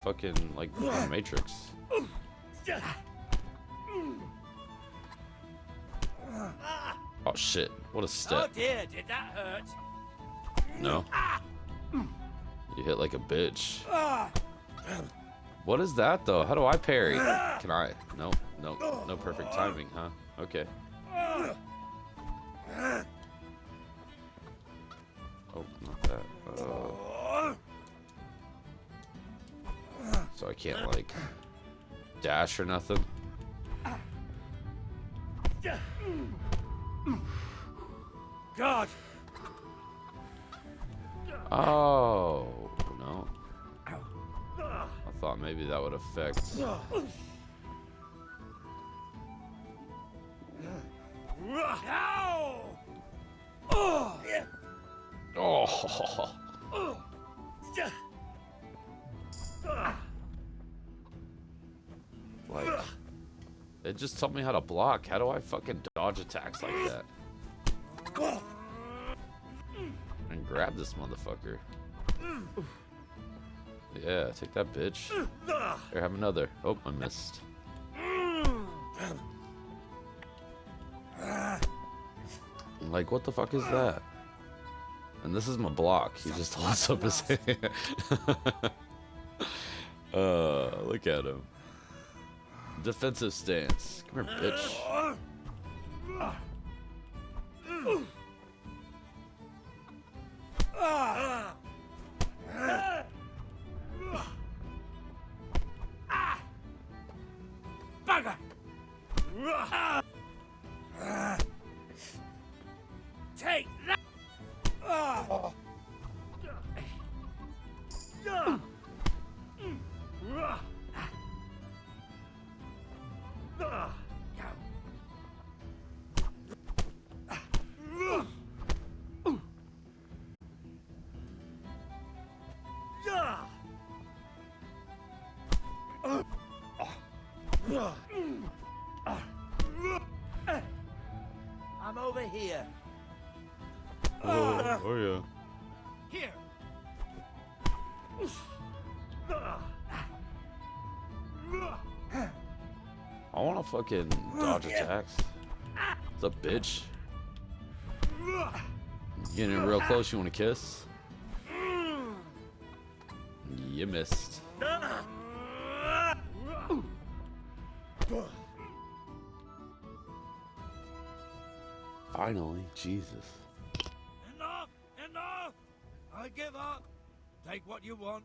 fucking like the Matrix. Oh shit! What a step! Oh dear, did that hurt? No. You hit like a bitch. What is that though? How do I parry? Can I? No, no, no perfect timing, huh? Okay. Oh, not that. So I can't like dash or nothing. God! Oh no. I thought maybe that would affect. Oh. Like, it just told me how to block. How do I fucking dodge attacks like that? And grab this motherfucker. Yeah, take that, bitch. Here, have another. Oh, I missed. Like, what the fuck is that? And this is my block. He just holds up his hand. Look at him. Defensive stance. Come here, bitch. Bugger! Take that! I'm over here. Oh yeah. Here. I want to fucking dodge attacks. What's up, bitch? Getting in real close, you want to kiss? You missed. Finally, Jesus. Enough! Enough! I give up. Take what you want.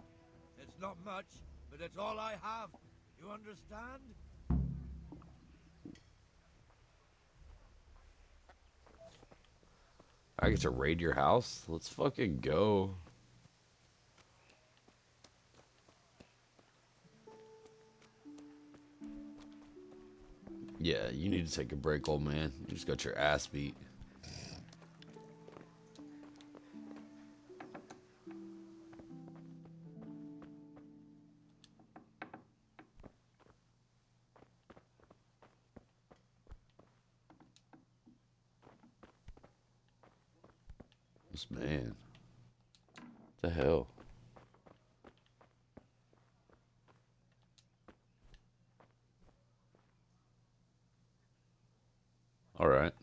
It's not much, but it's all I have. You understand? I get to raid your house? Let's fucking go. Yeah, you need to take a break, old man. You just got your ass beat. This man. What the hell? Alright.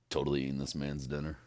Totally eating this man's dinner.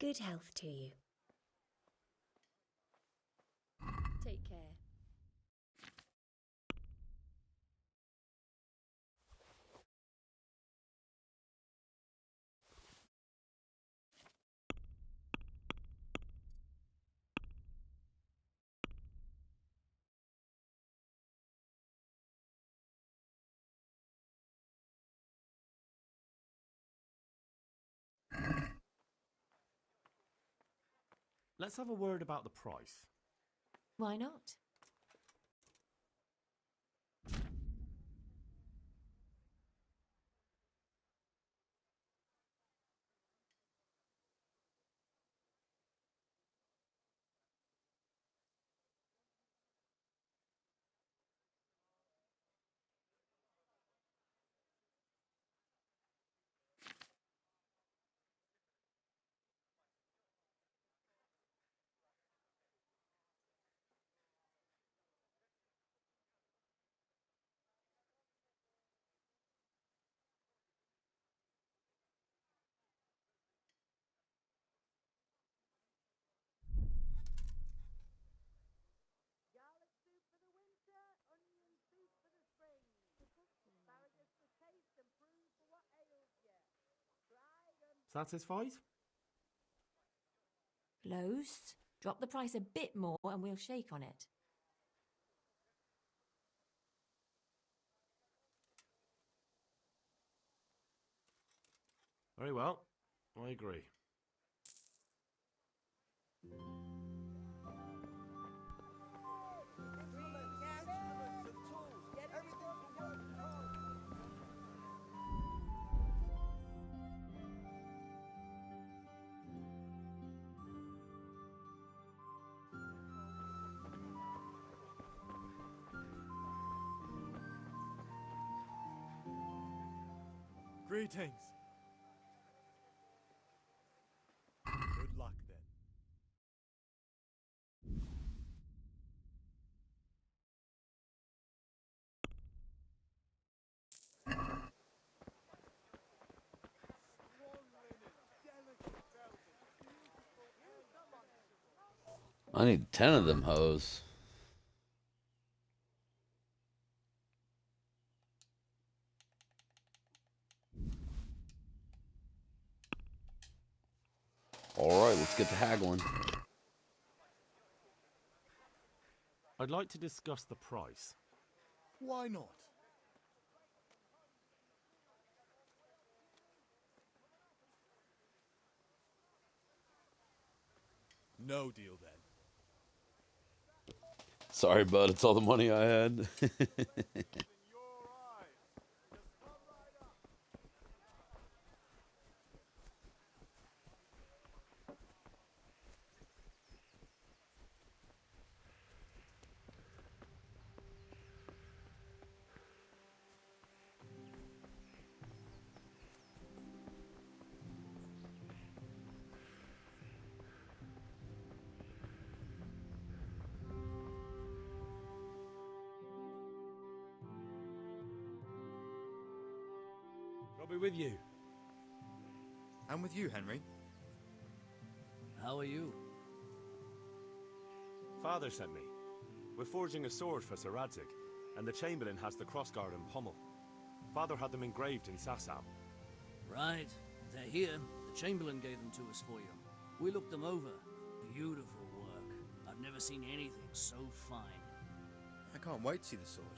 Good health to you. Take care. Let's have a word about the price. Why not? Satisfied? Close. Drop the price a bit more and we'll shake on it. Very well. I agree. Greetings. Good luck then. I need 10 of them hoes. Alright, let's get to haggling. I'd like to discuss the price. Why not? No deal then. Sorry, bud, it's all the money I had. I'll be with you. I'm with you, Henry. How are you? Father sent me. We're forging a sword for Sir Radzig, and the Chamberlain has the crossguard and pommel. Father had them engraved in Sassam. Right. They're here. The Chamberlain gave them to us for you. We looked them over. Beautiful work. I've never seen anything so fine. I can't wait to see the sword.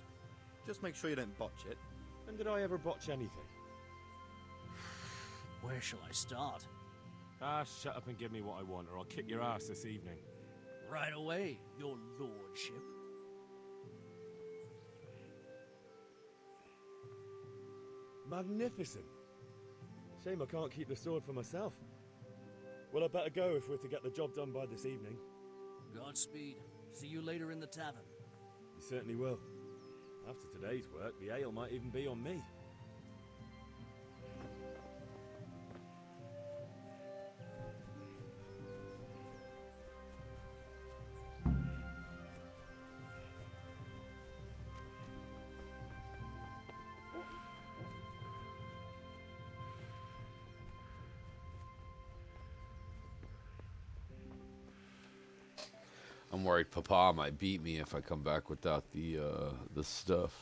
Just make sure you don't botch it. When did I ever botch anything? Where shall I start? Ah, shut up and give me what I want, or I'll kick your ass this evening. Right away, your lordship. Magnificent. Shame I can't keep the sword for myself. Well, I better go if we're to get the job done by this evening. Godspeed. See you later in the tavern. You certainly will. After today's work, the ale might even be on me. I'm worried Papa might beat me if I come back without the stuff.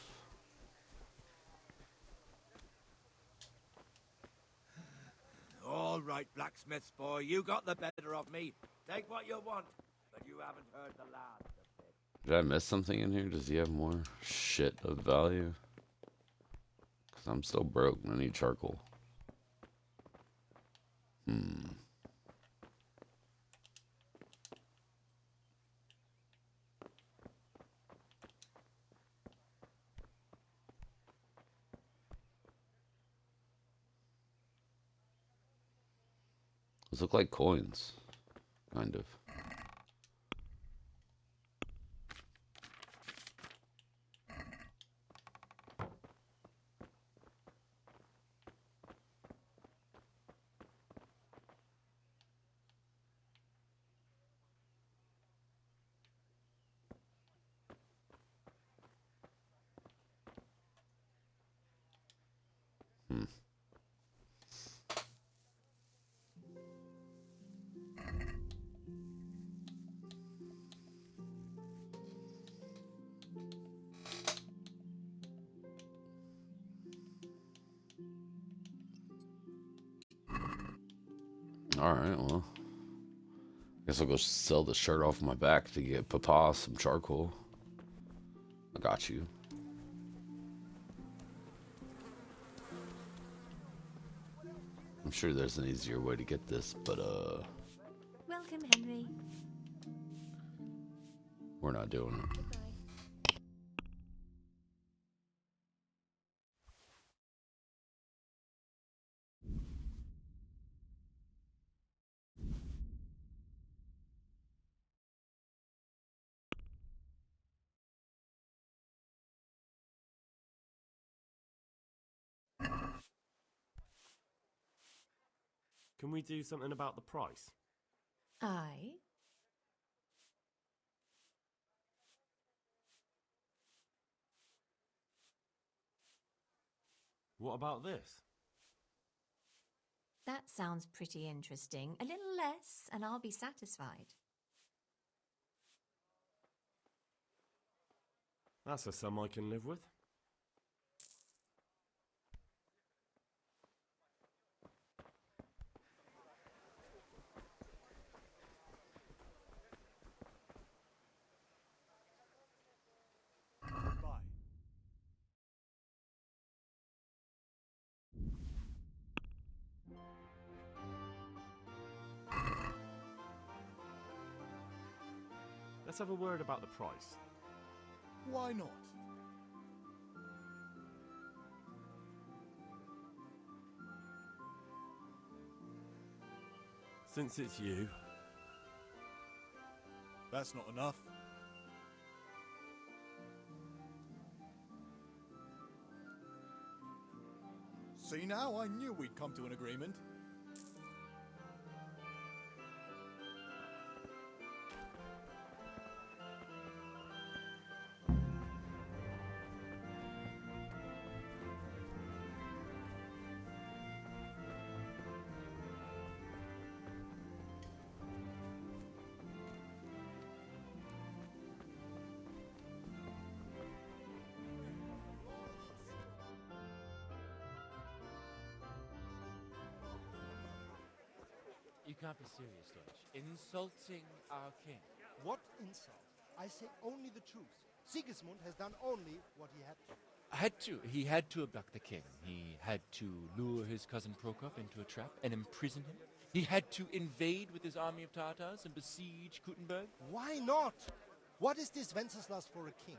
All right, blacksmith's boy, you got the better of me. Take what you want, but you haven't heard the last of it. Did I miss something in here? Does he have more shit of value? Because I'm still broke and I need charcoal. Those look like coins. Kind of. Alright, well. Guess I'll go sell the shirt off my back to get Papa some charcoal. I got you. I'm sure there's an easier way to get this, but Welcome, Henry. we're not doing it. Goodbye. Can we do something about the price? Aye. What about this? That sounds pretty interesting. A little less, and I'll be satisfied. That's a sum I can live with. Goodbye. Let's have a word about the price. Why not? Since it's you, That's not enough. See now, I knew we'd come to an agreement. You can't be serious, Deutsch. Insulting our king. What insult? I say only the truth. Sigismund has done only what he had to. He had to abduct the king. He had to lure his cousin Prokop into a trap and imprison him. He had to invade with his army of Tartars and besiege Kuttenberg. Why not? What is this Wenceslas for a king?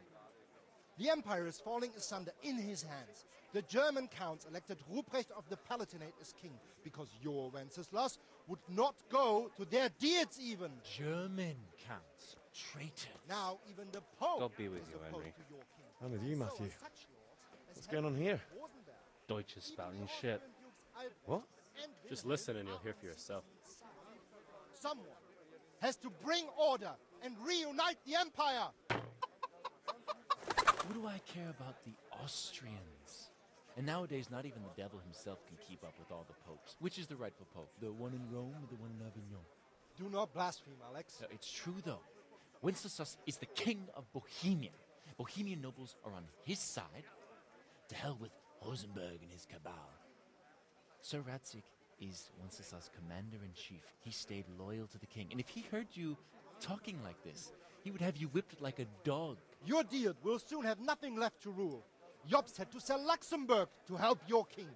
The empire is falling asunder in his hands. The German counts elected Ruprecht of the Palatinate as king because your Wenceslas would not go to their deeds even. German counts. Traitor. Now even the Pope God be with is you, opposed Henry. to your king. I'm with you, So Matthew. are such lords as What's going on Henry here? of Wartenberg. Deutsch is spouting shit. What? Just listen and you'll hear for yourself. Someone has to bring order and reunite the empire. What do I care about the Austrians? And nowadays, not even the devil himself can keep up with all the popes. Which is the rightful pope? The one in Rome or the one in Avignon? Do not blaspheme, Alex. No, it's true, though. Wenceslas is the king of Bohemia. Bohemian nobles are on his side. To hell with Rosenberg and his cabal. Sir Radzik is Wenceslas' commander-in-chief. He stayed loyal to the king. And if he heard you talking like this, he would have you whipped like a dog. Your Diet will soon have nothing left to rule. Jobst had to sell Luxembourg to help your king.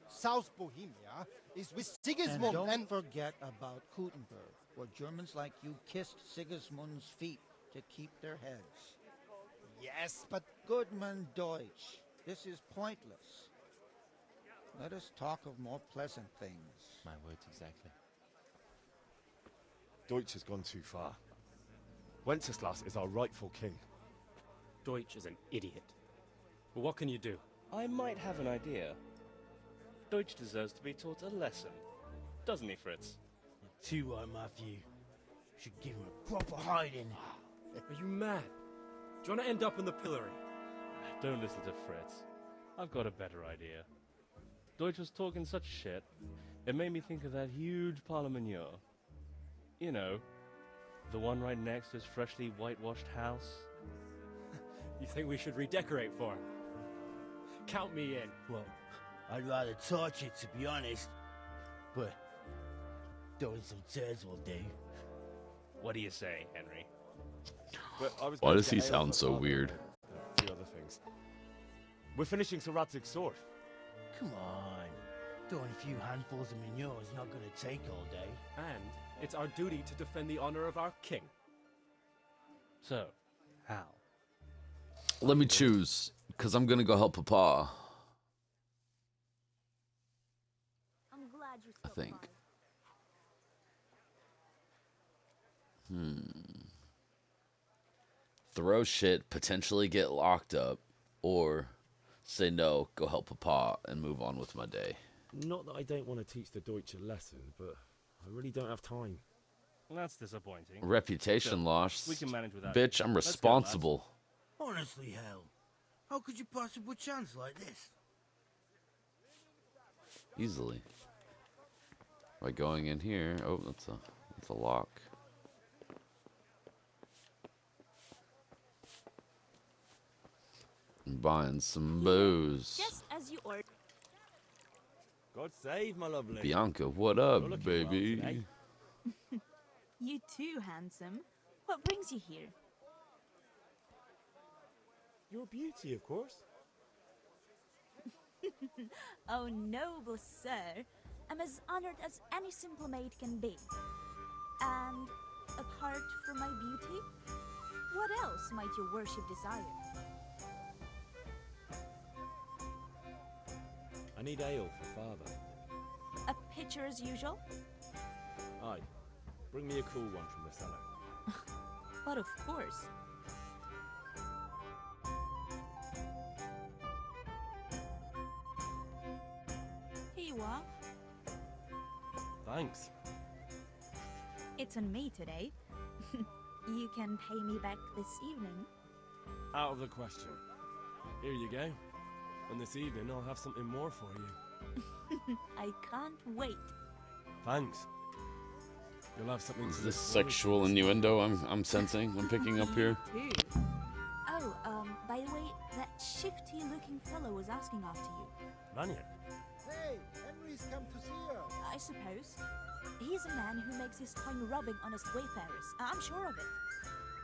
South Bohemia is with Sigismund And don't forget about Kuttenberg, where Germans like you kissed Sigismund's feet to keep their heads. Yes, but Goodman Deutsch, this is pointless. Let us talk of more pleasant things. My words exactly. Deutsch has gone too far. Wenceslas is our rightful king. Deutsch is an idiot. Well, what can you do? I might have an idea. Deutsch deserves to be taught a lesson. Doesn't he, Fritz? Too right, Matthew. Should give him a proper hiding. Are you mad? Do you want to end up in the pillory? Don't listen to Fritz. I've got a better idea. Deutsch was talking such shit, it made me think of that huge parliament. You know, the one right next to his freshly whitewashed house. You think we should redecorate for him? Count me in. Well, I'd rather torch it, to be honest. But throwing some chairs will do. What do you say, Henry? Why does he sound so weird? A few other things. We're finishing Sir Radzig's sword. Come on. Throwing a few handfuls of manure is not going to take all day. And it's our duty to defend the honor of our king. So, how? Let me choose, because I'm going to go help Papa. I'm glad you I think. Throw shit, potentially get locked up, or say no, go help Papa, and move on with my day. Not that I don't want to teach the Deutsch a lesson, but I really don't have time. That's disappointing. Reputation loss. We can manage without Bitch, you. I'm Let's go, responsible. Honestly, hell. How could you pass up a chance like this? Easily. By going in here. Oh, that's a lock. And buying some booze. Just as you ordered. God save my lovely. Bianca, what up, baby? You too, handsome. What brings you here? Your beauty, of course. Oh, noble sir. I'm as honored as any simple maid can be. And apart from my beauty, what else might your worship desire? I need ale for father. A pitcher as usual? Aye. Bring me a cool one from the cellar. But of course. Here you are. Thanks. It's on me today. You can pay me back this evening. Out of the question. Here you go. And this evening I'll have something more for you. I can't wait. Thanks. You'll have something Is to this look forward to sexual this innuendo I'm sensing, I'm picking up here? Too. Oh, by the way, that shifty-looking fellow was asking after you. Mannion. Hey, Henry's come to see us. I suppose. He's a man who makes his coin robbing honest wayfarers. I'm sure of it.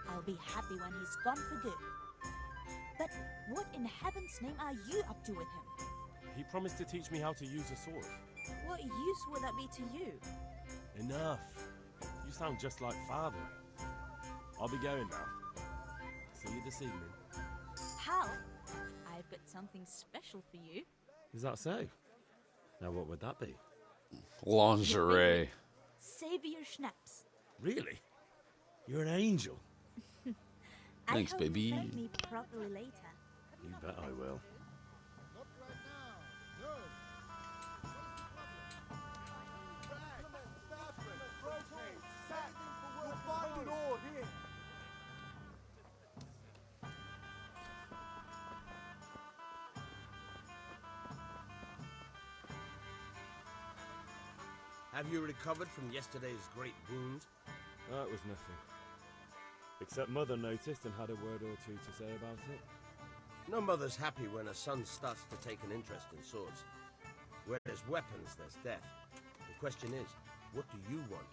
I'll be happy when he's gone for good. But what in heaven's name are you up to with him? He promised to teach me how to use a sword. What use would that be to you? Enough. You sound just like father. I'll be going now. See you this evening. Hal, I've got something special for you. Is that so? Now what would that be? Lingerie. Save your schnapps. Really? You're an angel. Thanks, I hope baby. you thank me properly later. You bet I will. Not right now. No. You'll find it all here. Have you recovered from yesterday's great wound? That was nothing. Except Mother noticed and had a word or two to say about it. No mother's happy when her son starts to take an interest in swords. Where there's weapons, there's death. The question is, what do you want?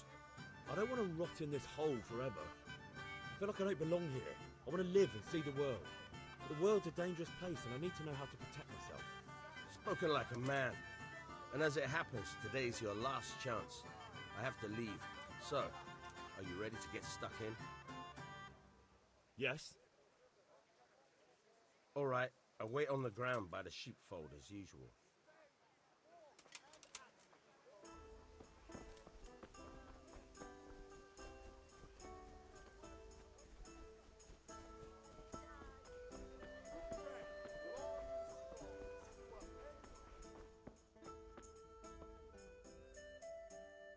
I don't want to rot in this hole forever. I feel like I don't belong here. I want to live and see the world. The world's a dangerous place and I need to know how to protect myself. Spoken like a man. And as it happens, today's your last chance. I have to leave. So, are you ready to get stuck in? Yes. All right, I'll wait on the ground by the sheepfold as usual.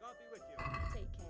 God be with you. Take care.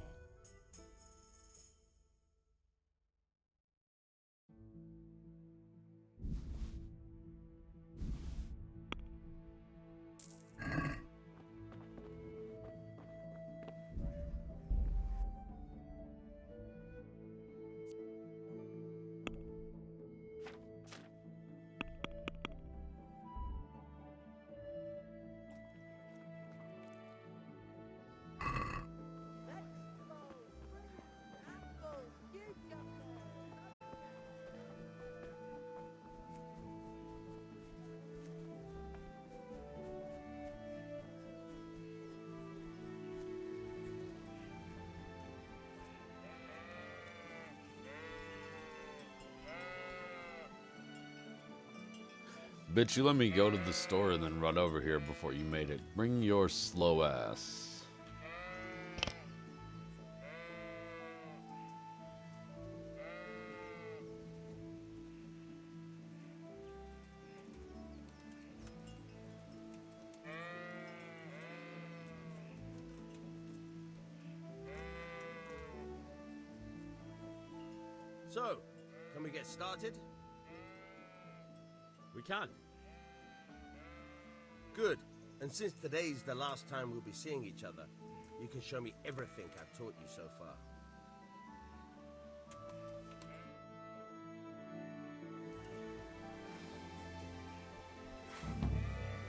Bitch, you let me go to the store and then run over here before you made it. Bring your slow ass. So, can we get started? We can. Good. And since today's the last time we'll be seeing each other, you can show me everything I've taught you so far.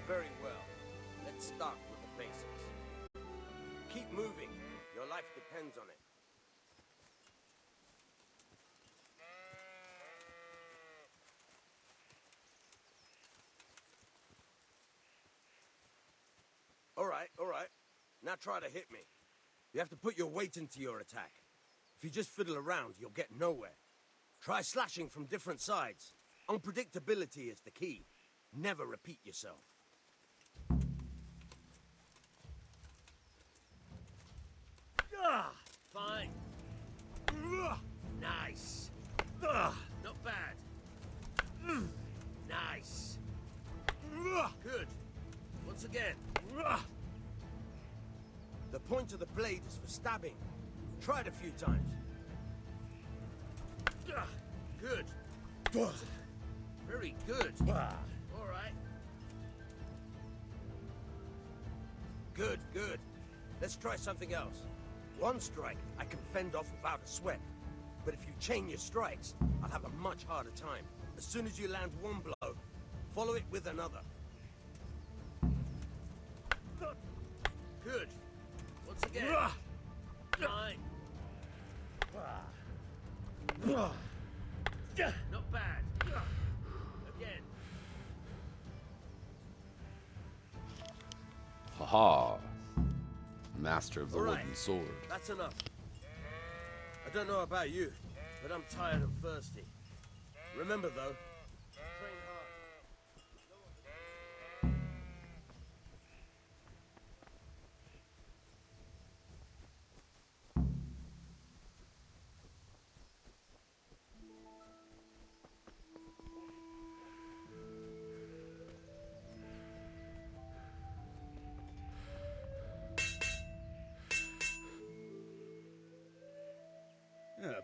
Very well. Let's start with the basics. Keep moving. Your life depends on it. All right. Now try to hit me. You have to put your weight into your attack. If you just fiddle around, you'll get nowhere. Try slashing from different sides. Unpredictability is the key. Never repeat yourself. Fine. Nice. Not bad. Nice. Good. Once again. The point of the blade is for stabbing. Try it a few times. Good. Very good. All right. Good. Let's try something else. One strike I can fend off without a sweat. But if you chain your strikes, I'll have a much harder time. As soon as you land one blow, follow it with another. Good. Once again. Fine. Not bad. Again. Haha. Master of the All right. wooden sword. That's enough. I don't know about you, but I'm tired and thirsty. Remember though, train hard.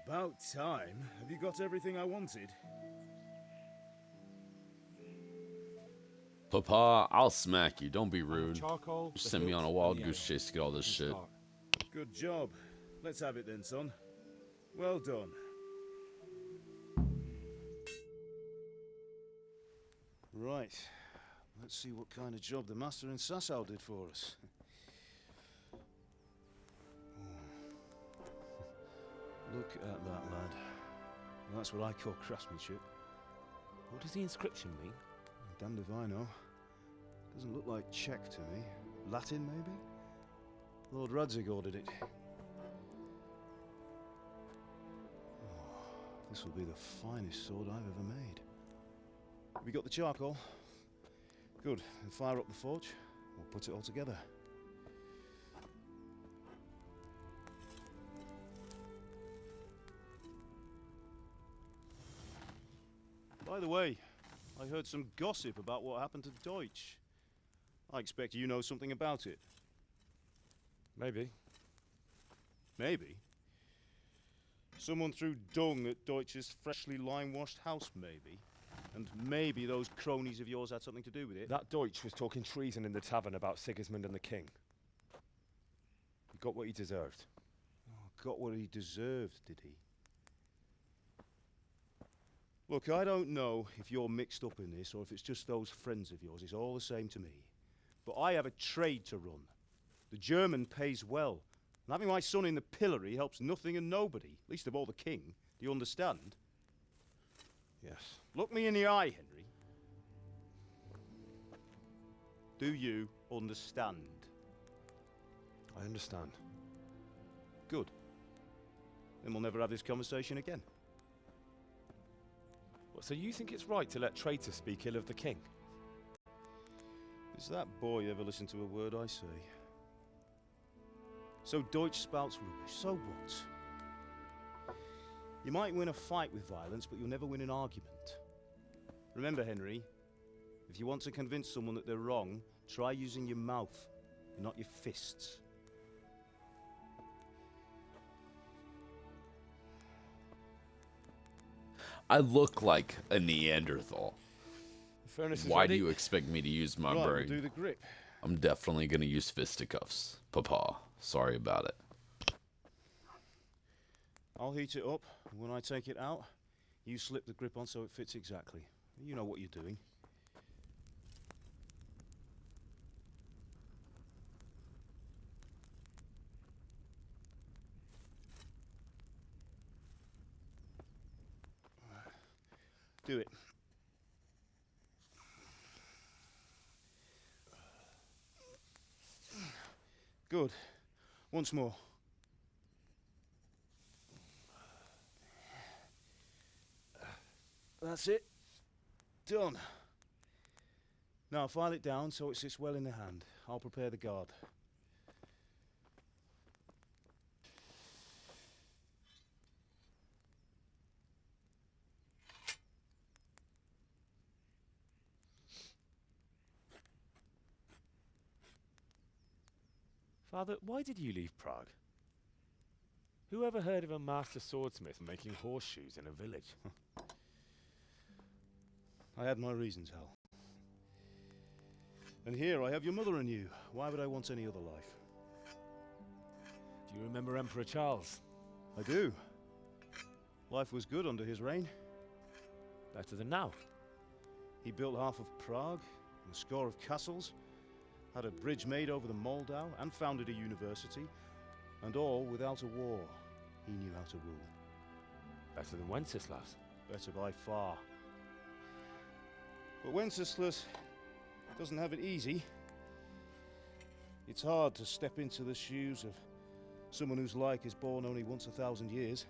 About time. Have you got everything I wanted? Papa, I'll smack you. Don't be rude. Charcoal, You sent me on a wild goose chase to get all this shit. Good job. Let's have it then, son. Well done. Right. Let's see what kind of job the master in Sasau did for us. Look at that, lad. That's what I call craftsmanship. What does the inscription mean? Damned if I know. Doesn't look like Czech to me. Latin, maybe? Lord Radzig ordered it. Oh, this will be the finest sword I've ever made. Have you got the charcoal? Good. Then fire up the forge. We'll put it all together. By the way, I heard some gossip about what happened to Deutsch. I expect you know something about it. Maybe. Maybe? Someone threw dung at Deutsch's freshly lime-washed house, maybe? And maybe those cronies of yours had something to do with it? That Deutsch was talking treason in the tavern about Sigismund and the king. He got what he deserved. Oh, got what he deserved, did he? Look, I don't know if you're mixed up in this or if it's just those friends of yours. It's all the same to me. But I have a trade to run. The German pays well. And having my son in the pillory helps nothing and nobody, least of all the king. Do you understand? Yes. Look me in the eye, Henry. Do you understand? I understand. Good. Then we'll never have this conversation again. What, so you think it's right to let traitors speak ill of the king? Does that boy ever listen to a word I say? So Deutsch spouts rubbish, so what? You might win a fight with violence, but you'll never win an argument. Remember, Henry, if you want to convince someone that they're wrong, try using your mouth, not your fists. I look like a Neanderthal. The furnace is Why ready. do you expect me to use my Right, we'll brain? do the grip. I'm definitely going to use fisticuffs. Papa, sorry about it. I'll heat it up, and when I take it out, you slip the grip on so it fits exactly. You know what you're doing. Do it. Good. Once more. That's it. Done. Now file it down so it sits well in the hand. I'll prepare the guard. Father, why did you leave Prague? Who ever heard of a master swordsmith making horseshoes in a village? I had my reasons, Hal. And here I have your mother and you. Why would I want any other life? Do you remember Emperor Charles? I do. Life was good under his reign. Better than now. He built half of Prague, and a score of castles, had a bridge made over the Moldau, and founded a university, and all without a war. He knew how to rule. Better than Wenceslas. Better by far. But Wenceslas doesn't have it easy. It's hard to step into the shoes of someone whose like is born only once 1,000 years.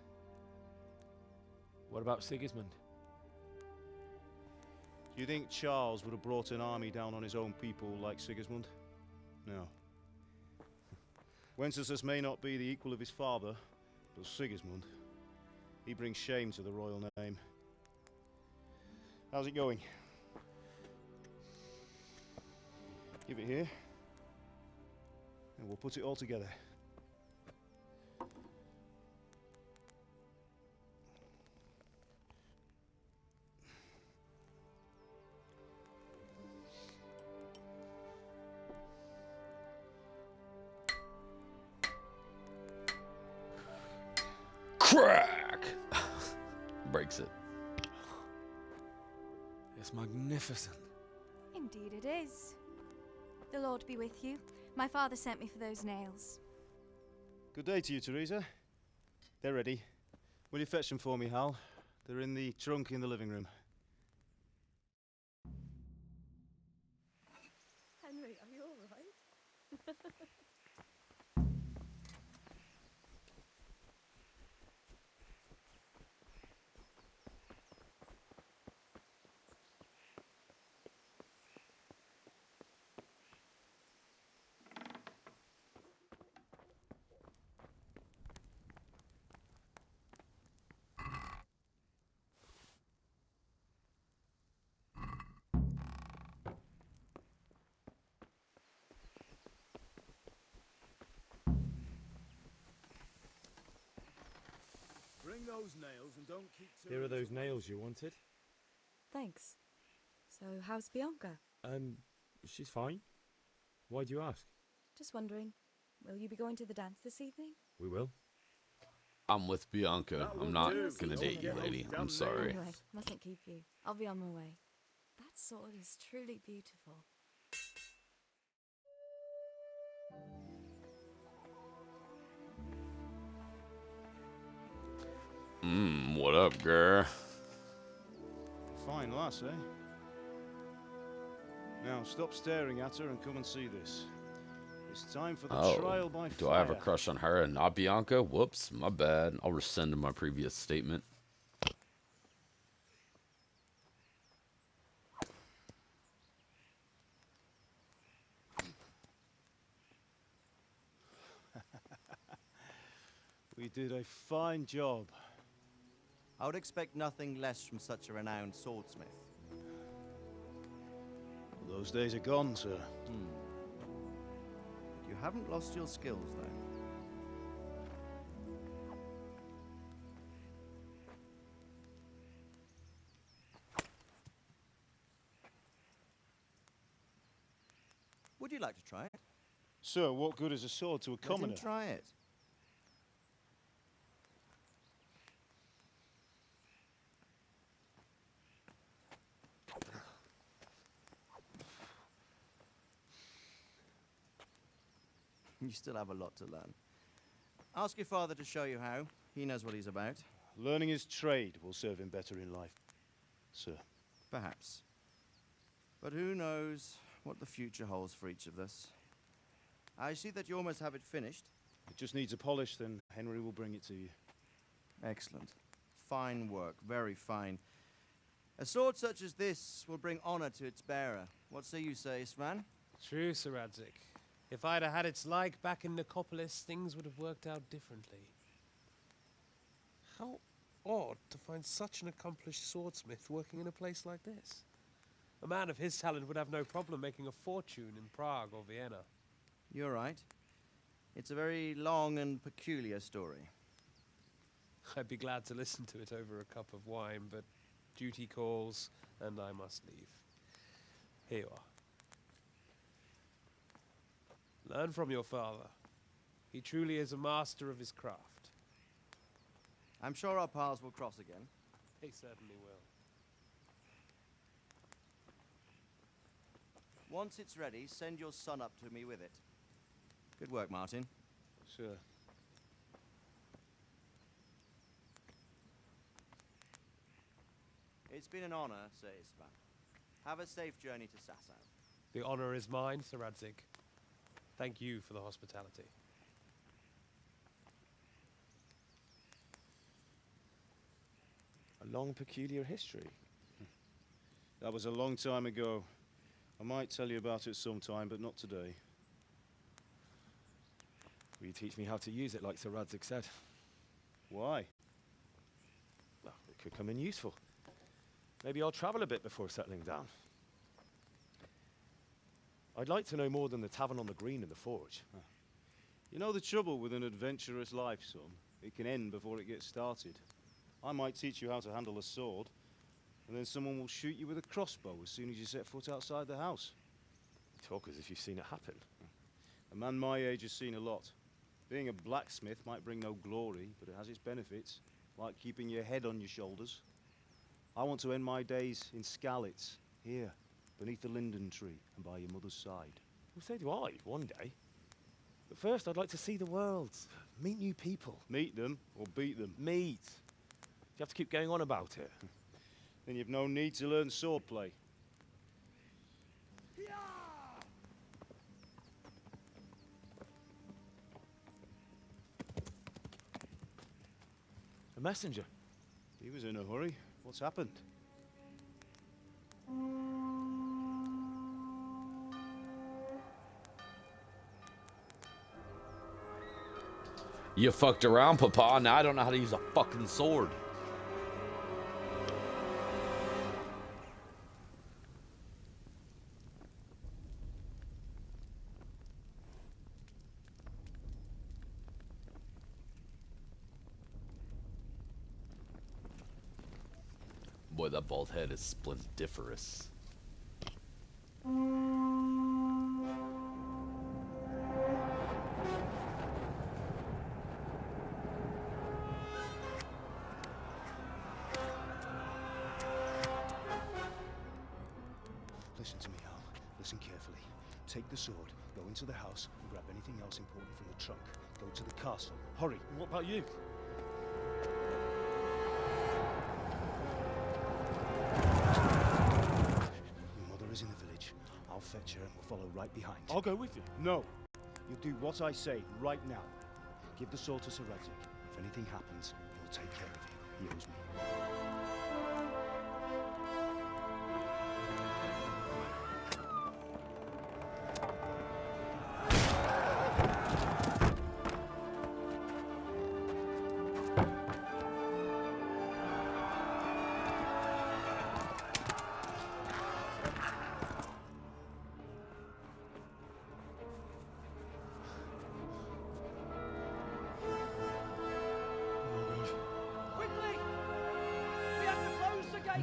What about Sigismund? Do you think Charles would have brought an army down on his own people like Sigismund? No. Wenceslas may not be the equal of his father, but Sigismund, he brings shame to the royal name. How's it going? Give it here, and we'll put it all together. Crack! Breaks it. It's magnificent. Indeed it is. The Lord be with you. My father sent me for those nails. Good day to you, Teresa. They're ready. Will you fetch them for me, Hal? They're in the trunk in the living room. Henry, are you all right? Bring those nails and don't keep Here are those nails you wanted. Thanks. So, how's Bianca? She's fine. Why do you ask? Just wondering, will you be going to the dance this evening? We will. I'm with Bianca. I'm not You'll gonna see date you, tomorrow. lady. I'm sorry. Anyway, mustn't keep you. I'll be on my way. That sword is truly beautiful. What up, girl? Fine lass, eh? Now, stop staring at her and come and see this. It's time for the trial by fire. Do I have a crush on her and not Bianca? Whoops, my bad. I'll rescind my previous statement. We did a fine job. I would expect nothing less from such a renowned swordsmith. Those days are gone, sir. You haven't lost your skills, though. Would you like to try it? Sir, what good is a sword to a commoner? Let him try it. You still have a lot to learn. Ask your father to show you how. He knows what he's about. Learning his trade will serve him better in life, sir. Perhaps. But who knows what the future holds for each of us. I see that you almost have it finished. It just needs a polish, then Henry will bring it to you. Excellent. Fine work, very fine. A sword such as this will bring honor to its bearer. What say you, Svan? True, Sir Radzik. If I'd have had its like back in Nicopolis, things would have worked out differently. How odd to find such an accomplished swordsmith working in a place like this. A man of his talent would have no problem making a fortune in Prague or Vienna. You're right. It's a very long and peculiar story. I'd be glad to listen to it over a cup of wine, but duty calls, and I must leave. Here you are. Learn from your father. He truly is a master of his craft. I'm sure our paths will cross again. They certainly will. Once it's ready, send your son up to me with it. Good work, Martin. Sure. It's been an honor, Sir Istvan. Have a safe journey to Sasau. The honor is mine, Sir Radzik. Thank you for the hospitality. A long, peculiar history. That was a long time ago. I might tell you about it sometime, but not today. Will you teach me how to use it like Sir Radzik said? Why? Well, it could come in useful. Maybe I'll travel a bit before settling down. I'd like to know more than the tavern on the green and the forge. You know the trouble with an adventurous life, son? It can end before it gets started. I might teach you how to handle a sword, and then someone will shoot you with a crossbow as soon as you set foot outside the house. You talk as if you've seen it happen. A man my age has seen a lot. Being a blacksmith might bring no glory, but it has its benefits, like keeping your head on your shoulders. I want to end my days in Skalitz, here, beneath the linden tree and by your mother's side. Well, so do I, one day. But first, I'd like to see the world, meet new people. Meet them or beat them? Meet. You have to keep going on about it. Then you've no need to learn swordplay. A messenger. He was in a hurry. What's happened? You fucked around, Papa. Now I don't know how to use a fucking sword. Boy, that bald head is splendiferous. Listen to me, Al. Listen carefully. Take the sword, go into the house, and grab anything else important from the trunk. Go to the castle. Hurry. And what about you? Your mother is in the village. I'll fetch her and we'll follow right behind. I'll go with you. No. You'll do what I say right now. Give the sword to Sir Radzik. If anything happens, he'll take care of you. He owes me.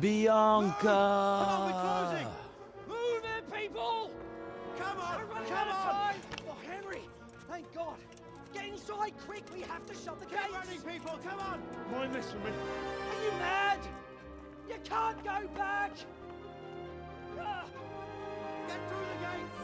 Bianca! Move it, people! Come on! We're running Come out of on! time! Oh, Henry! Thank God! Get inside quick! We have to shut the gates! Get running, people! Come on! Why mess with me? Are you mad? You can't go back! Ah. Get through the gates!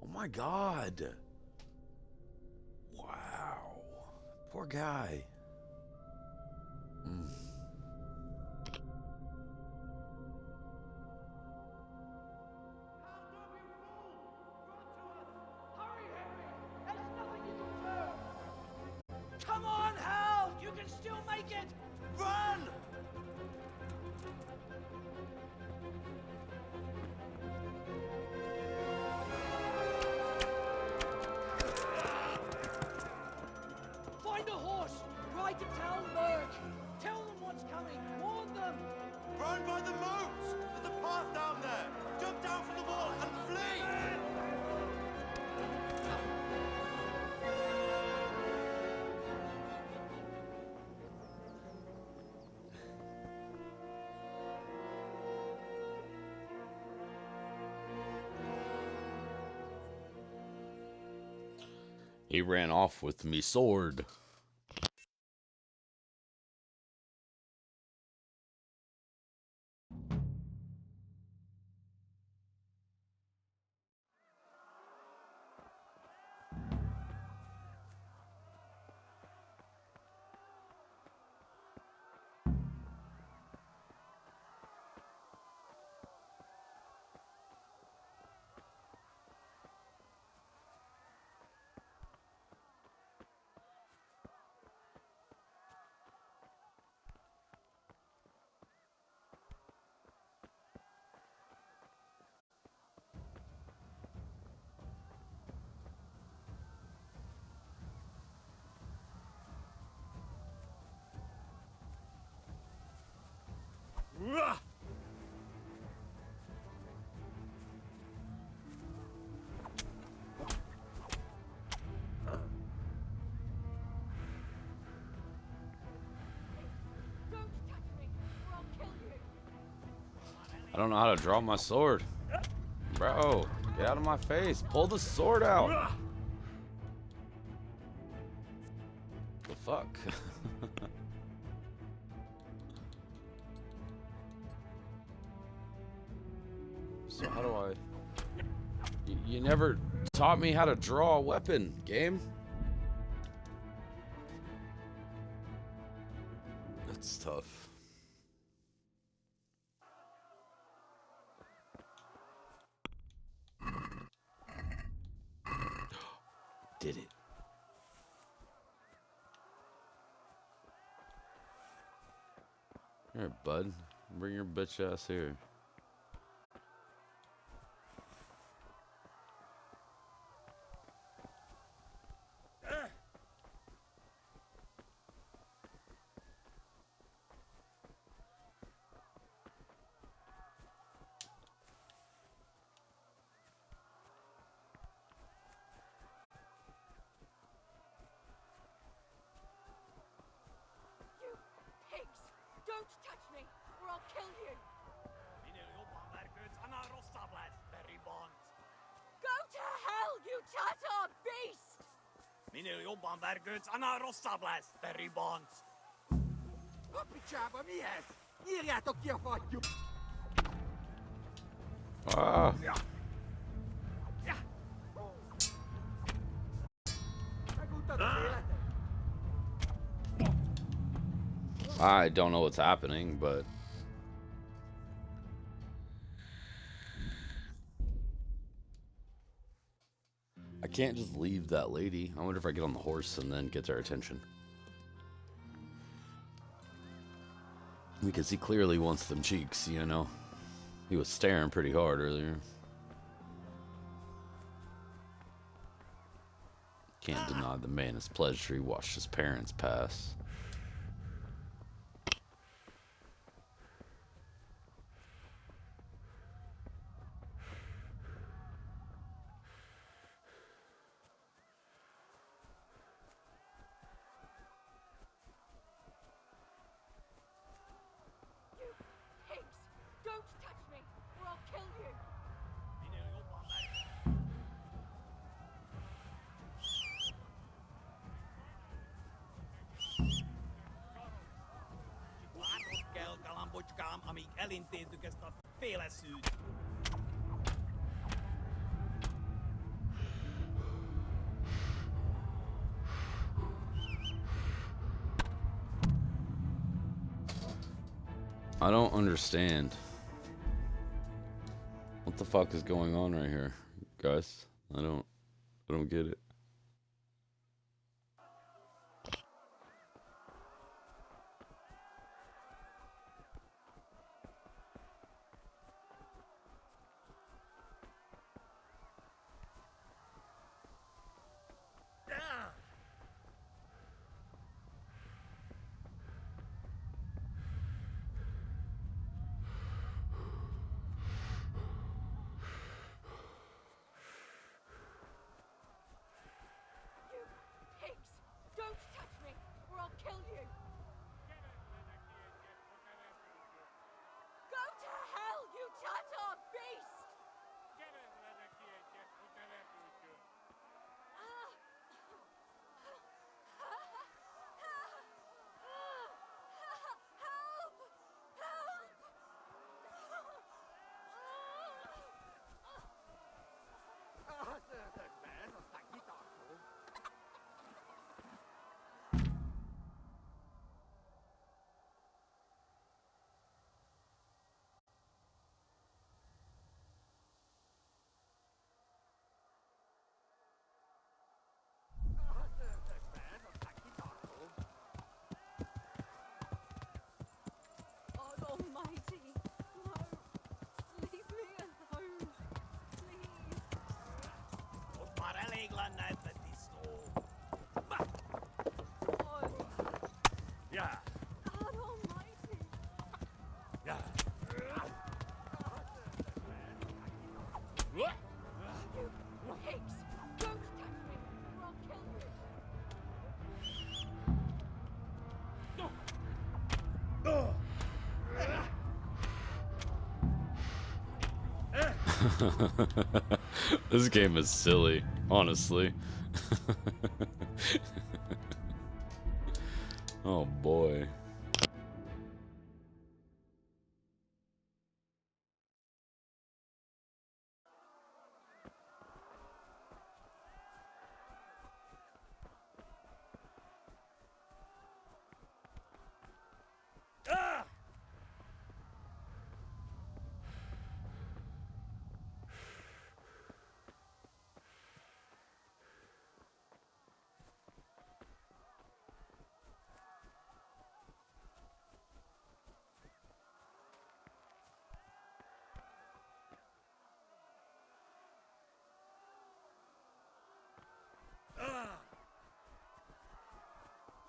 Oh my God. Wow. Poor guy. Come on, Hal! You can still make it! Run! Find a horse! Ride to Talmberg! Tell them what's coming! Warn them! Run by the moat! There's a path down there! Jump down from the wall and flee! He ran off with me sword. I don't know how to draw my sword. Bro, get out of my face. Pull the sword out. The fuck? So how do I... You never taught me how to draw a weapon, game. That's tough. Did it. Here, bud. Bring your bitch ass here. Pigs! Don't touch me, or I'll kill you! Go to hell, you Tatar beast! Appicciava mies! Írjátok ki a fattyú! Ah. Meguntad az életet? I don't know what's happening, but... I can't just leave that lady. I wonder if I get on the horse and then get their attention. Because he clearly wants them cheeks, you know? He was staring pretty hard earlier. Can't deny the man his pleasure. He watched his parents pass. Pigs! Don't touch me, or I'll kill you! Kell kalambocskám, amíg elintézzük ezt a féleszűt. I don't understand. What the fuck is going on right here, guys? I don't get it. This game is silly, honestly. Oh boy.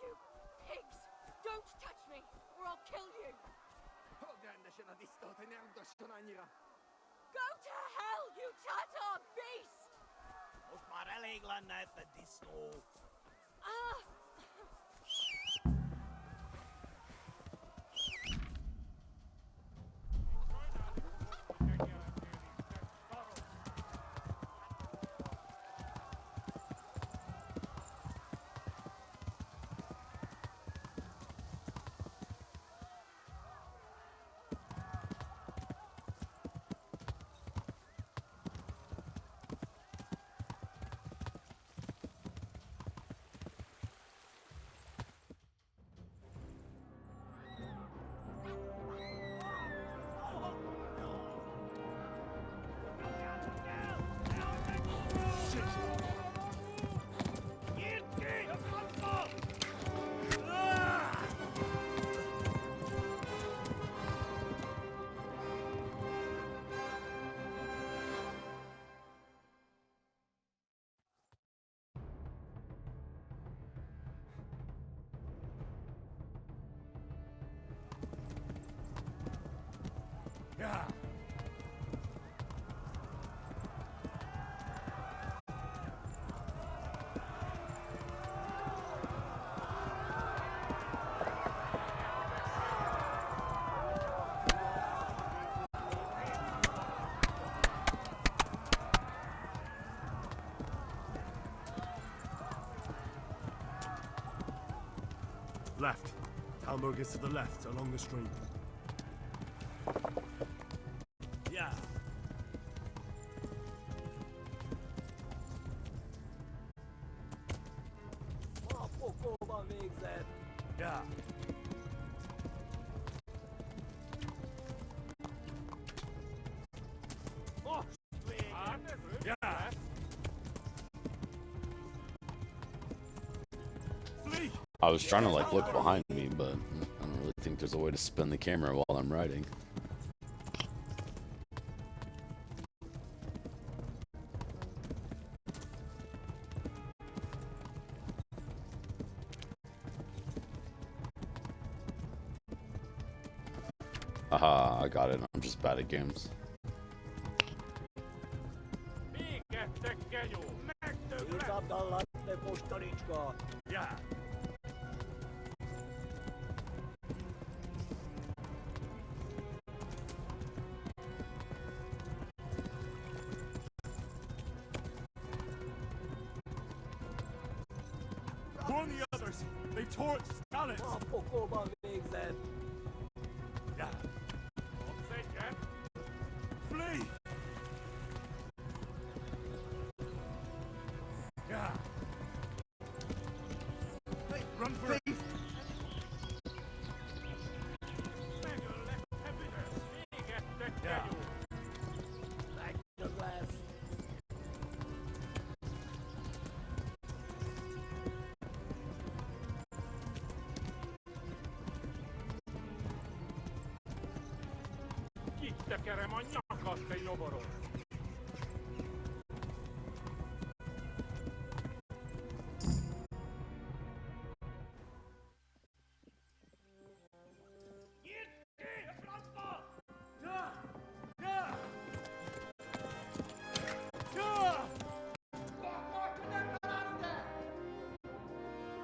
You pigs! Don't touch me, or I'll kill you! Go to hell, you Tatar beast! Ah! Yeah. Left. Talmud is to the left, along the stream. Yeah. Yeah. Yeah. I was trying to like look behind me, but I don't really think there's a way to spin the camera while I'm riding. Haha, I got it. I'm just bad at games. Yeah. Warn the others! They tore its talents! Yeah. Flee! Yeah. Run for it! Yeah. Tekerem a nyakat, te nyomoros!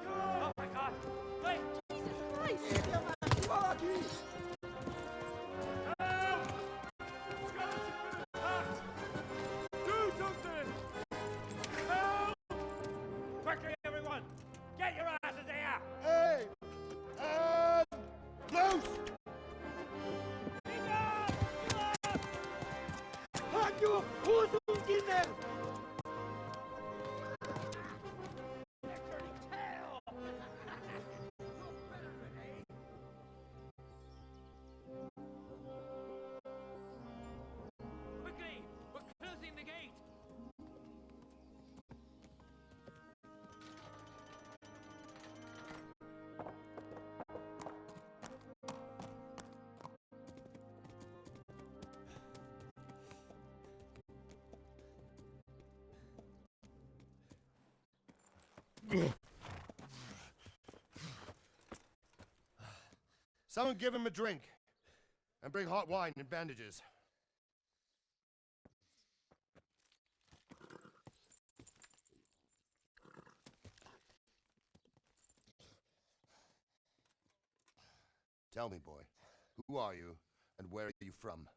Oh my God! Wait! Jesus Christ! Someone give him a drink. And bring hot wine and bandages. Tell me, boy, who are you and where are you from?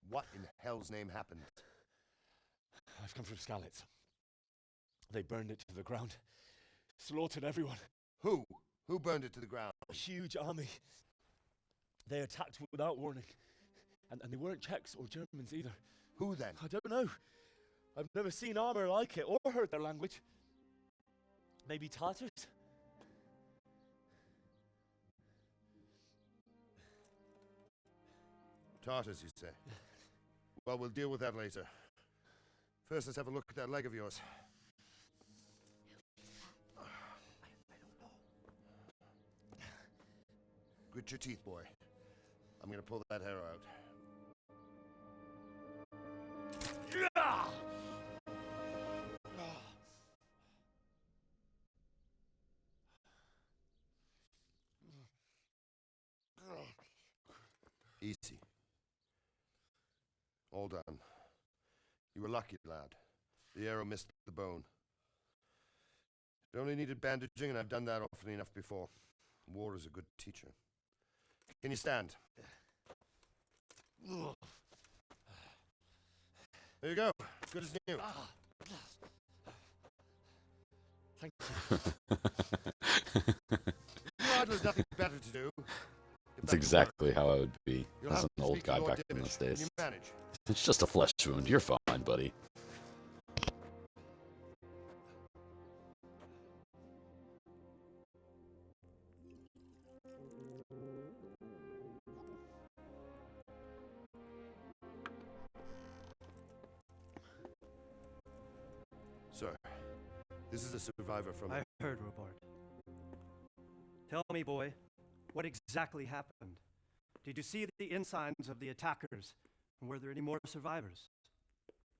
What in hell's name happened? I've come from Skalitz. They burned it to the ground. Slaughtered everyone. Who? Who burned it to the ground? A huge army. They attacked without warning. And they weren't Czechs or Germans either. Who then? I don't know. I've never seen armor like it or heard their language. Maybe Tatars? Tartars, you say? Well, we'll deal with that later. First, let's have a look at that leg of yours. Grit your teeth, boy. I'm gonna pull that hair out. Easy. All done. You were lucky, lad. The arrow missed the bone. It only needed bandaging, and I've done that often enough before. War is a good teacher. Can you stand? There you go. Good as new. Thank Glad there's nothing better to do. That's exactly how I would be You'll as have an to old speak to guy Lord back in Divish. those Can days. you manage? It's just a flesh wound. You're fine, buddy. Sir, this is a survivor from... I heard, Robart. Tell me, boy, what exactly happened? Did you see the ensigns of the attackers? And were there any more survivors?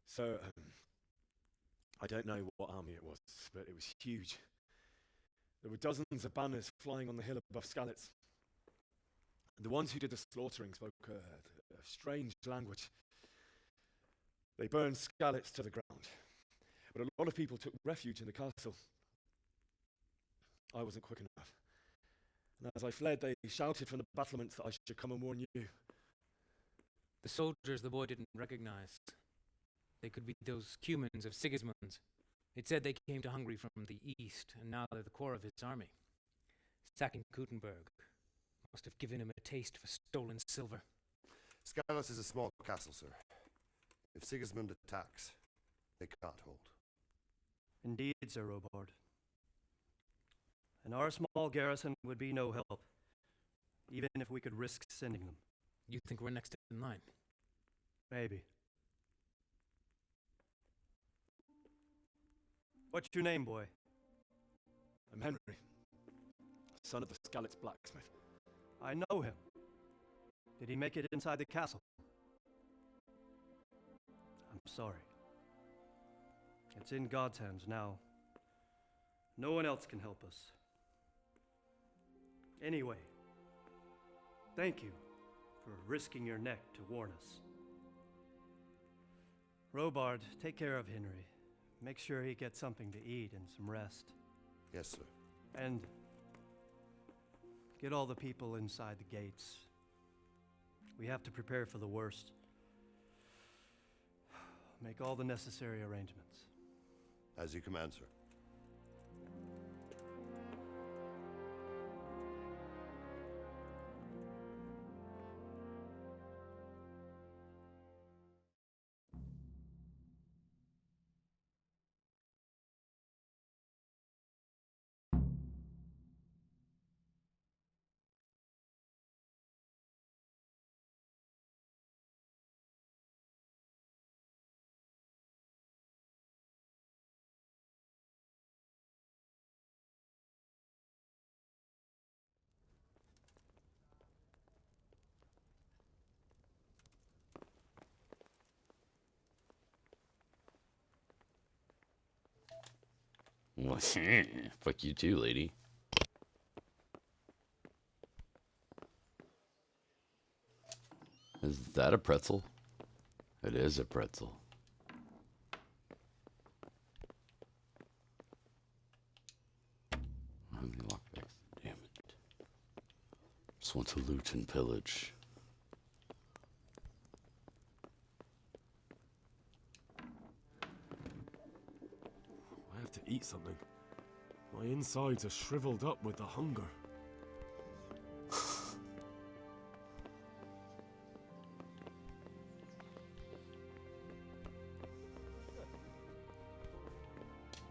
So, I don't know what army it was, but it was huge. There were dozens of banners flying on the hill above Skalitz. The ones who did the slaughtering spoke a strange language. They burned Skalitz to the ground, but a lot of people took refuge in the castle. I wasn't quick enough. And as I fled, they shouted from the battlements that I should come and warn you. The soldiers the boy didn't recognize. They could be those Cumans of Sigismund's. It said they came to Hungary from the east, and now they're the core of his army. Sacking Gutenberg must have given him a taste for stolen silver. Skalitz is a small castle, sir. If Sigismund attacks, they can't hold. Indeed, Sir Robard. And our small garrison would be no help, even if we could risk sending them. You think we're next in line? Maybe. What's your name, boy? I'm Henry, son of the Skalitz blacksmith. I know him. Did he make it inside the castle? I'm sorry. It's in God's hands now. No one else can help us. Anyway, thank you for risking your neck to warn us. Robard, take care of Henry. Make sure he gets something to eat and some rest. Yes, sir. And get all the people inside the gates. We have to prepare for the worst. Make all the necessary arrangements. As you command, sir. Well, fuck you too, lady. Is that a pretzel? It is a pretzel. How many lockpicks? Damn it. Just want to loot and pillage. I have to eat something. My insides are shriveled up with the hunger.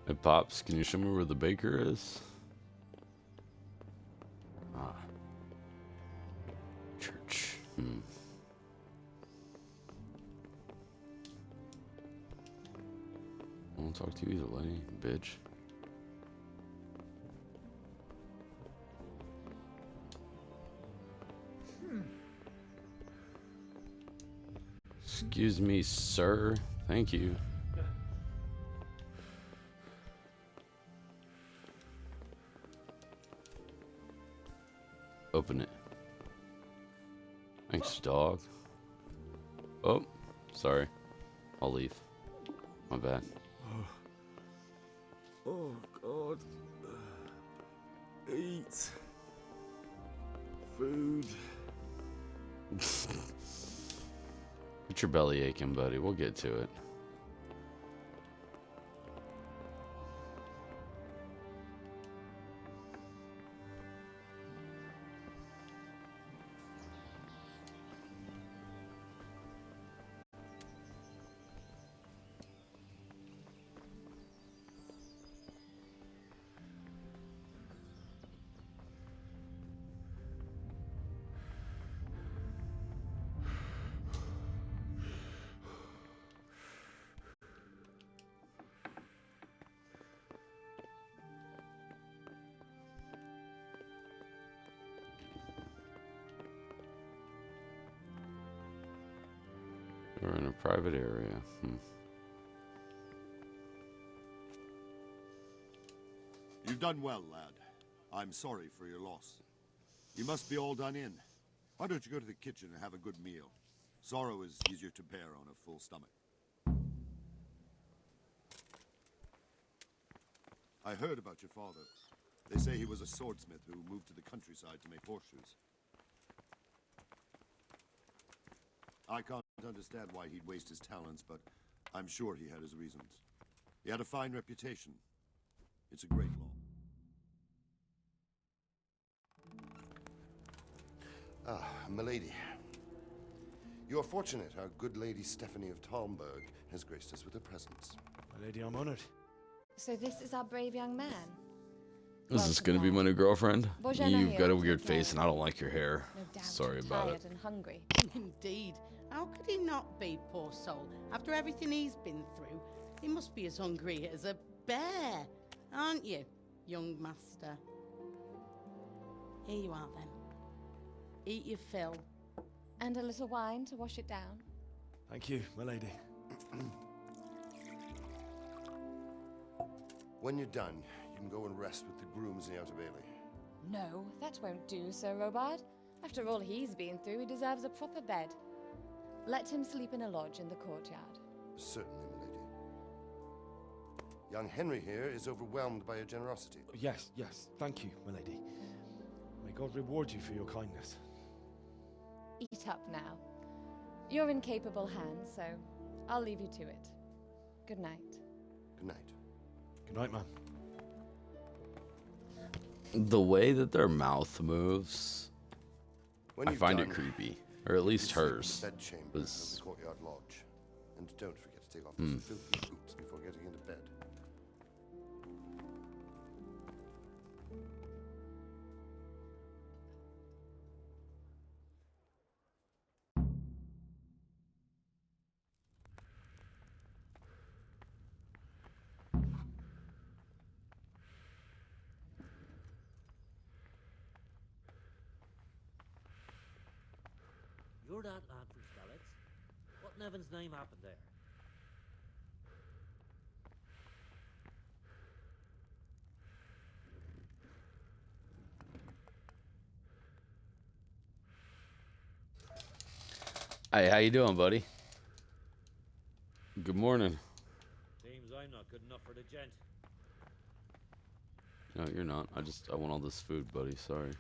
Hey, Pops, can you show me where the baker is? Ah. Church. I won't talk to you either, lady, bitch. Excuse me, sir. Thank you. Open it. Thanks, dog. Oh, sorry. I'll leave. My bad. Oh, God. Eat. Food. Get your belly aching, buddy. We'll get to it. We're in a private area. You've done well, lad. I'm sorry for your loss. You must be all done in. Why don't you go to the kitchen and have a good meal? Sorrow is easier to bear on a full stomach. I heard about your father. They say he was a swordsmith who moved to the countryside to make horseshoes. I can't understand why he'd waste his talents, but I'm sure he had his reasons. He had a fine reputation. It's a great law. Ah, milady. You are fortunate our good lady Stephanie of Talmberg has graced us with her presence. My lady, I'm honored. So this is our brave young man. Is this gonna be my new girlfriend? Bojana You've here, got a take weird care face of and I don't like your hair. No doubt Sorry you're about tired it. and hungry. Indeed. How could he not be, poor soul? After everything he's been through, he must be as hungry as a bear, aren't you, young master? Here you are, then. Eat your fill. And a little wine to wash it down. Thank you, my lady. When you're done, you can go and rest with the grooms in the Outer Bailey. No, that won't do, Sir Robard. After all he's been through, he deserves a proper bed. Let him sleep in a lodge in the courtyard. Certainly, milady. Young Henry here is overwhelmed by your generosity. Yes, yes. Thank you, my lady. May God reward you for your kindness. Eat up now. You're in capable hands, so I'll leave you to it. Good night. Good night. Good night, ma'am. The way that their mouth moves, When I you've find done, it creepy. Or at least you can sleep hers. in the bedchamber Was of the courtyard lodge. And don't forget to take off those filthy boots before getting into bed. You're that lad from Skalitz? What in heaven's name happened there? Hey, how you doing, buddy? Good morning. Seems I'm not good enough for the gent. No, you're not. I want all this food, buddy. Sorry.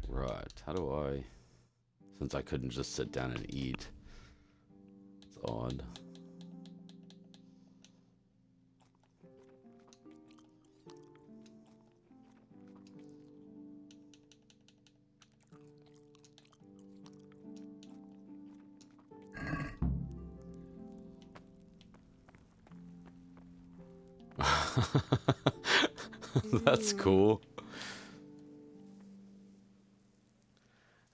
Right. How do I... Since I couldn't just sit down and eat. It's odd. That's cool.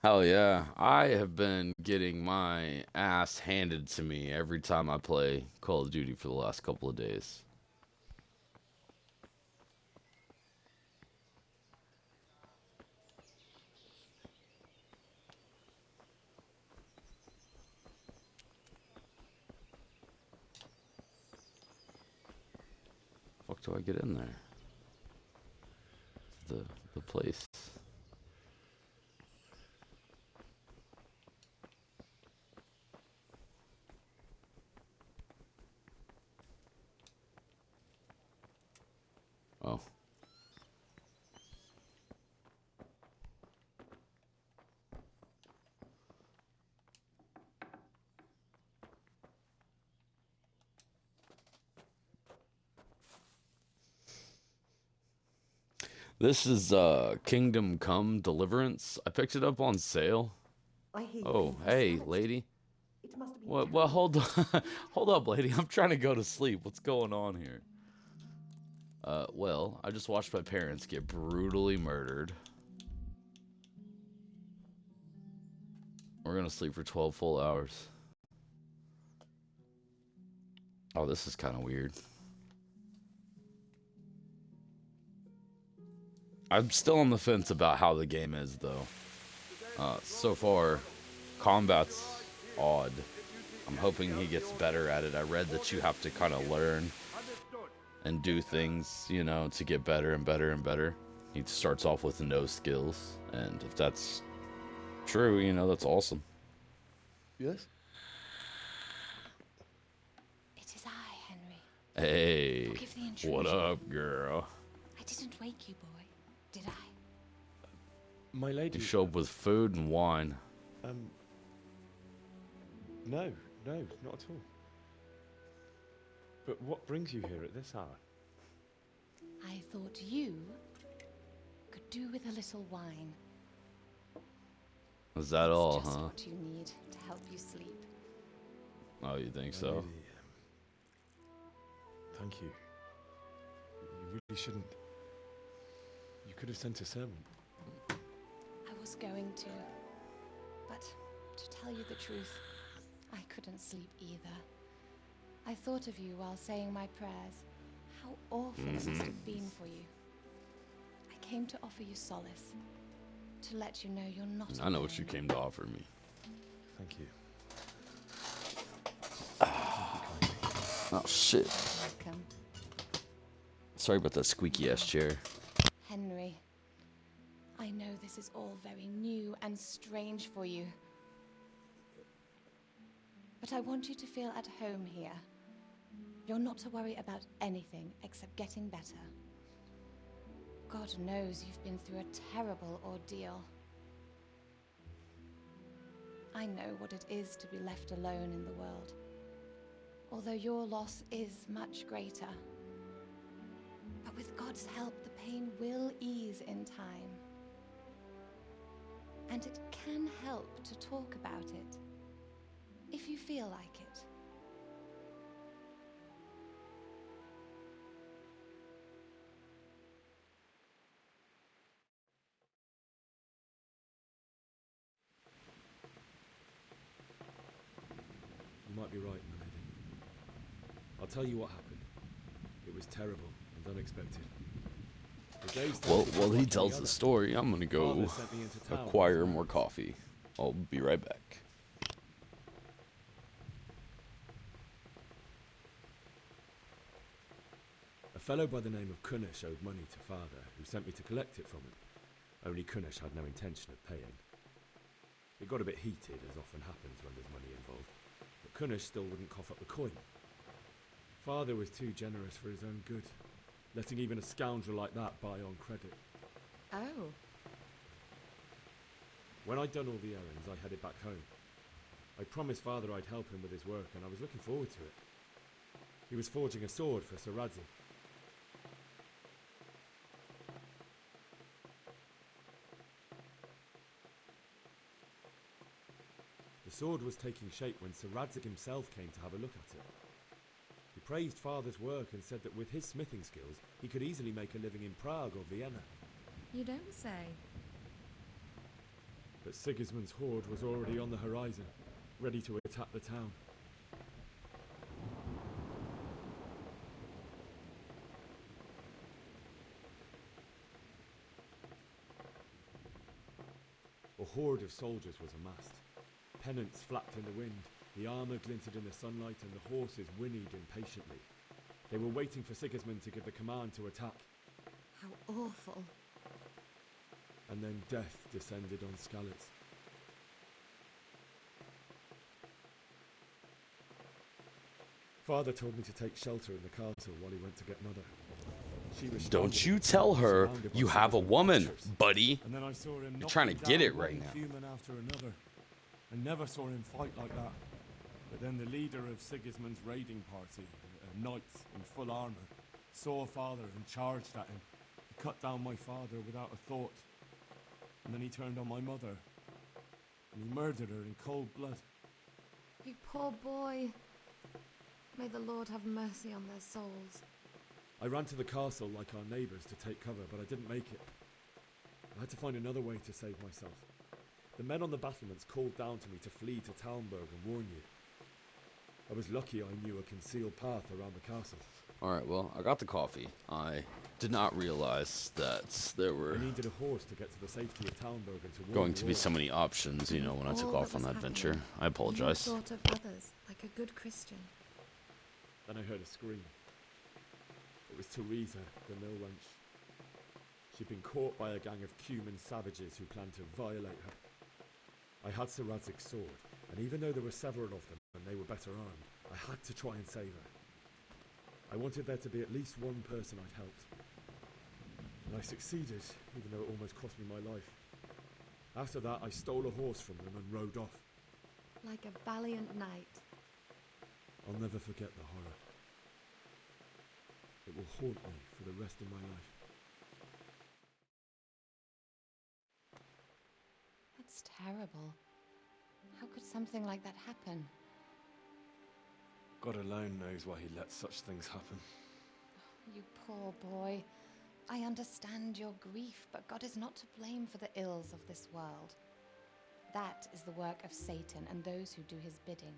Hell yeah. I have been getting my ass handed to me every time I play Call of Duty for the last couple of days. Fuck do I get in there? The place. Oh. This is Kingdom Come Deliverance. I picked it up on sale. Oh, hey, lady. What? Well, hold on. Hold up, lady. I'm trying to go to sleep. What's going on here? Well, I just watched my parents get brutally murdered. We're gonna sleep for 12 full hours. Oh, this is kind of weird. I'm still on the fence about how the game is, though. So far, combat's odd. I'm hoping he gets better at it. I read that you have to kind of learn and do things, you know, to get better and better and better. He starts off with no skills, and if that's true, you know, that's awesome. Yes? It is I, Henry. Hey, Forgive the intrusion. what up, girl? I didn't wake you, boy, did I? My lady... You show up with food and wine. No, not at all. But what brings you here at this hour? I thought you could do with a little wine. Is that all, It's just huh? what you need to help you sleep. Oh, you think My so? lady, thank you. You really shouldn't. You could have sent a servant. I was going to, but to tell you the truth, I couldn't sleep either. I thought of you while saying my prayers. How awful it must have been for you. I came to offer you solace, to let you know you're not I know what you came to offer me. Thank you. Oh, shit. Welcome. Sorry about that squeaky ass chair. Henry, I know this is all very new and strange for you. But I want you to feel at home here. You're not to worry about anything except getting better. God knows you've been through a terrible ordeal. I know what it is to be left alone in the world, although your loss is much greater. But with God's help, the pain will ease in time. And it can help to talk about it, if you feel like it. You might be right, my lady. I'll tell you what happened. It was terrible and unexpected. The days Well, turned while he like any tells the other. story, I'm gonna go Father sent me into town acquire with more coffee. I'll be right back. A fellow by the name of Kunish owed money to father, who sent me to collect it from him. Only Kunish had no intention of paying. It got a bit heated, as often happens when there's money involved, but Kunish still wouldn't cough up the coin. Father was too generous for his own good, letting even a scoundrel like that buy on credit. Oh. When I'd done all the errands, I headed back home. I promised father I'd help him with his work, and I was looking forward to it. He was forging a sword for Sir Radzi. The sword was taking shape when Sir Radzik himself came to have a look at it. He praised father's work and said that with his smithing skills, he could easily make a living in Prague or Vienna. You don't say. But Sigismund's horde was already on the horizon, ready to attack the town. A horde of soldiers was amassed. Pennants flapped in the wind, the armour glinted in the sunlight, and the horses whinnied impatiently. They were waiting for Sigismund to give the command to attack. How awful. And then death descended on Skalitz. Father told me to take shelter in the castle while he went to get Mother. She was Don't you tell her you have a woman, buddy. And then I saw him You're trying to knocking get down it right one now. human after another. I never saw him fight like that. But then the leader of Sigismund's raiding party, a knight in full armour, saw father and charged at him. He cut down my father without a thought. And then he turned on my mother. And he murdered her in cold blood. You poor boy. May the Lord have mercy on their souls. I ran to the castle like our neighbours to take cover, but I didn't make it. I had to find another way to save myself. The men on the battlements called down to me to flee to Talmberg and warn you. I was lucky I knew a concealed path around the castle. Alright, well, I got the coffee. I did not realize that there were I needed a horse to get to the safety of Talmberg and to warn going the to be world. so many options, you know, when I took All off that on was that venture. happening, I apologize. You thought of others, like a good Christian. Then I heard a scream. It was Teresa, the mill wench. She'd been caught by a gang of Cuman savages who planned to violate her. I had Sir Radzig's sword, and even though there were several of them and they were better armed, I had to try and save her. I wanted there to be at least one person I'd helped. And I succeeded, even though it almost cost me my life. After that, I stole a horse from them and rode off. Like a valiant knight. I'll never forget the horror. It will haunt me for the rest of my life. That's terrible. How could something like that happen? God alone knows why he lets such things happen. You poor boy. I understand your grief, but God is not to blame for the ills of this world. That is the work of Satan and those who do his bidding.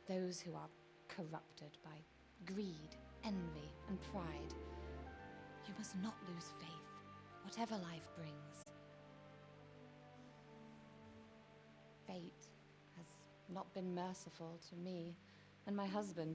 Those who are corrupted by greed, envy, and pride. You must not lose faith, whatever life brings. Fate has not been merciful to me and my husband